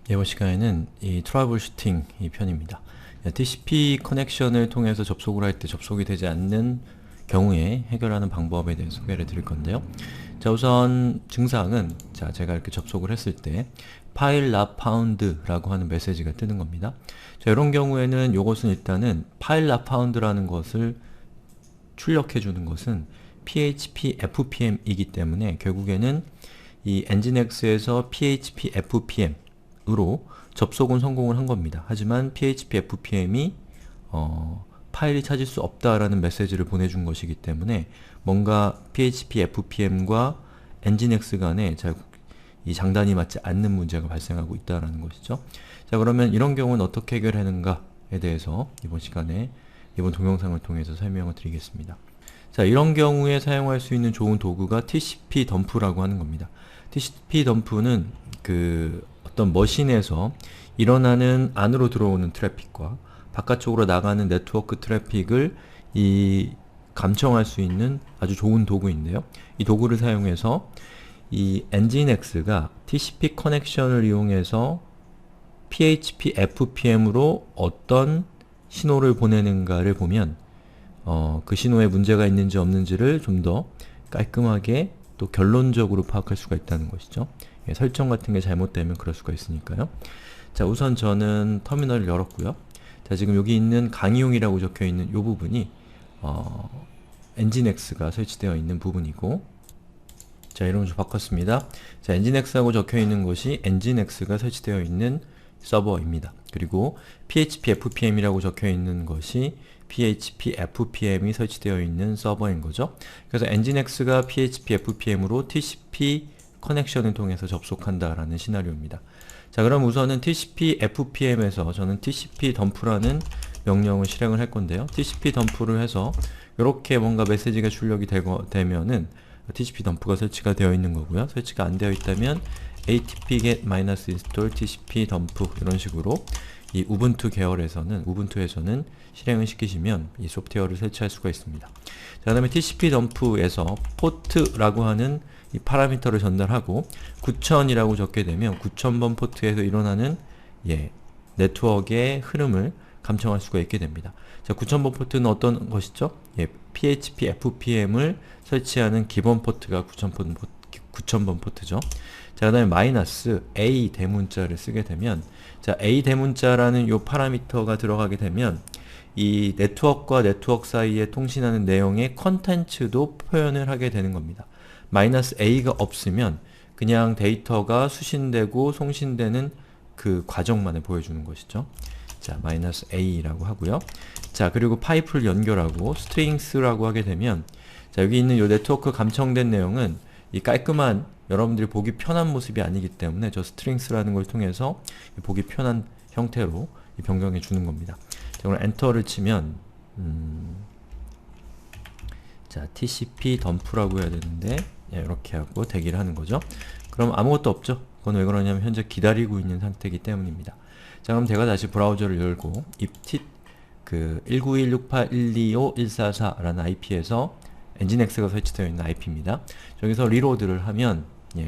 이번 시간에는 이 트러블 슈팅 이 편입니다. TCP 커넥션을 통해서 접속을 할 때 접속이 되지 않는 경우에 해결하는 방법에 대해서 소개를 드릴 건데요. 자, 우선 증상은 제가 이렇게 접속을 했을 때 file not found 라고 하는 메시지가 뜨는 겁니다. 자, 이런 경우에는 이것은 일단은 file not found 라는 것을 출력해 주는 것은 PHP FPM 이기 때문에 결국에는 이 엔진엑스에서 PHP FPM 으로 접속은 성공을 한 겁니다. 하지만 PHP FPM이 파일이 찾을 수 없다라는 메시지를 보내준 것이기 때문에 뭔가 PHP FPM과 엔진엑스 간에 이 장단이 맞지 않는 문제가 발생하고 있다는 것이죠. 자, 그러면 이런 경우는 어떻게 해결하는가에 대해서 이번 시간에 이번 동영상을 통해서 설명을 드리겠습니다. 자, 이런 경우에 사용할 수 있는 좋은 도구가 TCP 덤프라고 하는 겁니다. TCP 덤프는 어떤 머신에서 일어나는 안으로 들어오는 트래픽과 바깥쪽으로 나가는 네트워크 트래픽을 감청할 수 있는 아주 좋은 도구인데요. 이 도구를 사용해서 이 엔진엑스가 TCP 커넥션을 이용해서 PHP FPM으로 어떤 신호를 보내는가를 보면 그 신호에 문제가 있는지 없는지를 좀 더 깔끔하게 또 결론적으로 파악할 수가 있다는 것이죠. 설정 같은 게 잘못되면 그럴 수가 있으니까요. 자, 우선 저는 터미널을 열었고요. 자, 지금 여기 있는 강의용이라고 적혀 있는 이 부분이 엔진엑스가 설치되어 있는 부분이고, 자, 이름을 좀 바꿨습니다. 자, 엔진엑스하고 적혀 있는 것이 엔진엑스가 설치되어 있는 서버입니다. 그리고 PHP FPM이라고 적혀 있는 것이 PHP FPM이 설치되어 있는 서버인 거죠. 그래서 엔진엑스가 PHP FPM으로 TCP 커넥션을 통해서 접속한다라는 시나리오입니다. 자, 그럼 우선은 TCP FPM에서 저는 TCP 덤프라는 명령을 실행을 할 건데요. TCP 덤프를 해서 이렇게 뭔가 메시지가 출력이 되면은 TCP 덤프가 설치가 되어 있는 거고요. 설치가 안 되어 있다면 apt-get-install tcp 덤프 이런 식으로 이 우분투에서는 실행을 시키시면 이 소프트웨어를 설치할 수가 있습니다. 자, 그 다음에 TCP 덤프에서 포트라고 하는 이 파라미터를 전달하고 9000이라고 적게 되면 9000번 포트에서 일어나는 네트워크의 흐름을 감청할 수가 있게 됩니다. 자, 9000번 포트는 어떤 것이죠? PHP FPM을 설치하는 기본 포트가 9000번 포트죠. 자, 그 다음에 마이너스 A 대문자를 쓰게 되면, 자, A 대문자라는 요 파라미터가 들어가게 되면 이 네트워크와 네트워크 사이에 통신하는 내용의 컨텐츠도 표현을 하게 되는 겁니다. 마이너스 A가 없으면 그냥 데이터가 수신되고 송신되는 그 과정만을 보여주는 것이죠. 자, 마이너스 A라고 하고요. 자, 그리고 파이프를 연결하고 스트링스라고 하게 되면, 자, 여기 있는 요 네트워크 감청된 내용은 이 깔끔한 여러분들이 보기 편한 모습이 아니기 때문에 저 스트링스라는 걸 통해서 보기 편한 형태로 변경해 주는 겁니다. 자, 그럼 엔터를 치면 자, TCP 덤프라고 해야 되는데 이렇게 하고 대기를 하는 거죠. 그럼 아무것도 없죠. 그건 왜 그러냐면 현재 기다리고 있는 상태이기 때문입니다. 자, 그럼 제가 다시 브라우저를 열고 그 19168125144라는 IP에서 엔진엑스가 설치되어 있는 IP입니다. 저기서 리로드를 하면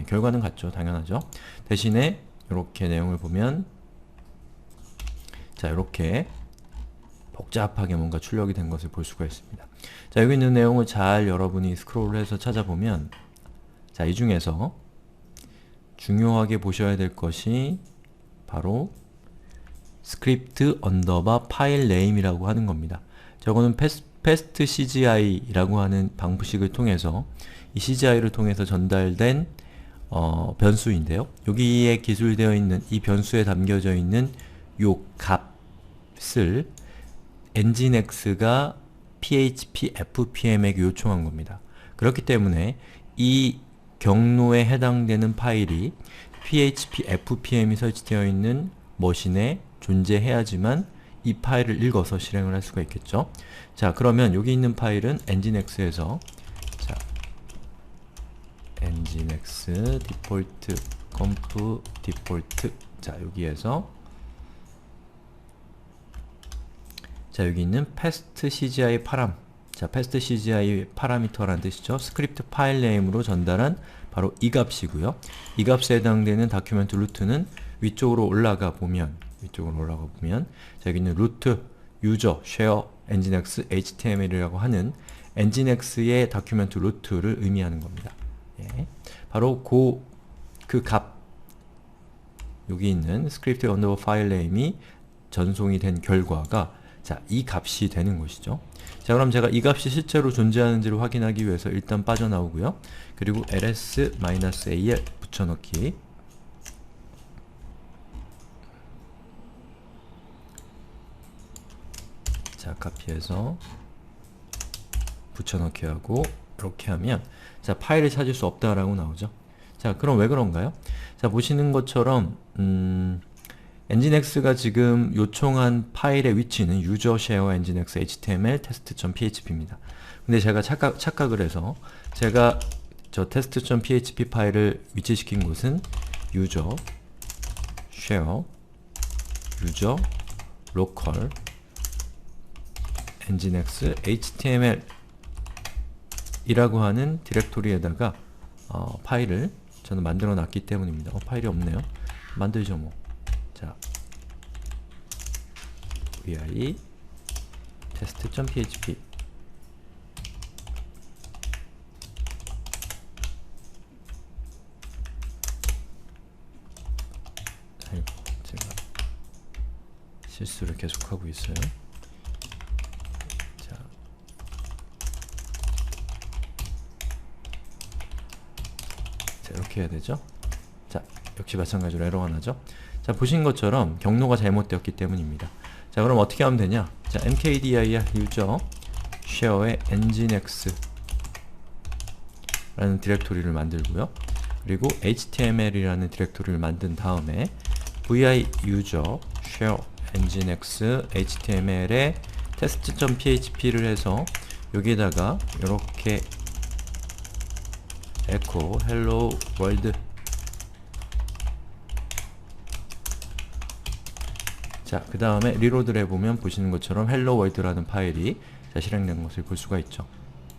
결과는 같죠. 당연하죠. 대신에 이렇게 내용을 보면, 자, 이렇게 복잡하게 뭔가 출력이 된 것을 볼 수가 있습니다. 자, 여기 있는 내용을 잘 여러분이 스크롤을 해서 찾아보면, 자, 이 중에서 중요하게 보셔야 될 것이 바로 스크립트 언더바 파일 네임이라고 하는 겁니다. 저거는 패스트 CGI라고 하는 방식을 통해서 이 CGI를 통해서 전달된 변수인데요. 여기에 기술되어 있는 이 변수에 담겨져 있는 요 값을 엔진엑스가 PHP FPM에게 요청한 겁니다. 그렇기 때문에 이 경로에 해당되는 파일이 PHP FPM이 설치되어 있는 머신에 존재해야지만 이 파일을 읽어서 실행을 할 수가 있겠죠. 자, 그러면 여기 있는 파일은 엔진엑스에서, 자, 엔진엑스 디폴트 conf 디폴트, 자, 여기에서, 자, 여기 있는 패스트 CGI 파람, 자, 패스트 CGI 파라미터라는 뜻이죠. 스크립트 파일 네임으로 전달한 바로 이 값이고요. 이 값에 해당되는 다큐멘트 루트는 위쪽으로 올라가 보면 자, 여기 있는 루트, 유저, 쉐어, 엔진엑스, HTML이라고 하는 엔진엑스의 다큐멘트 루트를 의미하는 겁니다. 예. 바로 그 값, 여기 있는 스크립트 언더바 파일 네임이 전송이 된 결과가 자, 이 값이 되는 것이죠. 자, 그럼 제가 이 값이 실제로 존재하는지를 확인하기 위해서 일단 빠져나오고요. 그리고 ls-al 붙여넣기. 자, 카피해서 붙여넣기 하고 이렇게 하면 자, 파일을 찾을 수 없다라고 나오죠. 자, 그럼 왜 그런가요? 자, 보시는 것처럼 엔진엑스가 지금 요청한 파일의 위치는 user share nginx html test.php입니다. 근데 제가 착각을 해서 제가 저 test.php 파일을 위치시킨 곳은 user share user local nginx html 이라고 하는 디렉토리에다가 파일을 저는 만들어 놨기 때문입니다. 파일이 없네요. 만들죠 뭐. 자, vi test.php 제가 실수를 계속하고 있어요. 자, 이렇게 해야 되죠. 자, 역시 마찬가지로 에러가 나죠. 자, 보신 것처럼 경로가 잘못되었기 때문입니다. 자, 그럼 어떻게 하면 되냐? 자, mkdir user share의 nginx 라는 디렉토리를 만들고요. 그리고 html이라는 디렉토리를 만든 다음에 vi user share nginx html에 test.php를 해서 여기에다가 이렇게 echo hello world. 자, 그 다음에 리로드를 해보면 보시는 것처럼 hello world라는 파일이 자, 실행된 것을 볼 수가 있죠.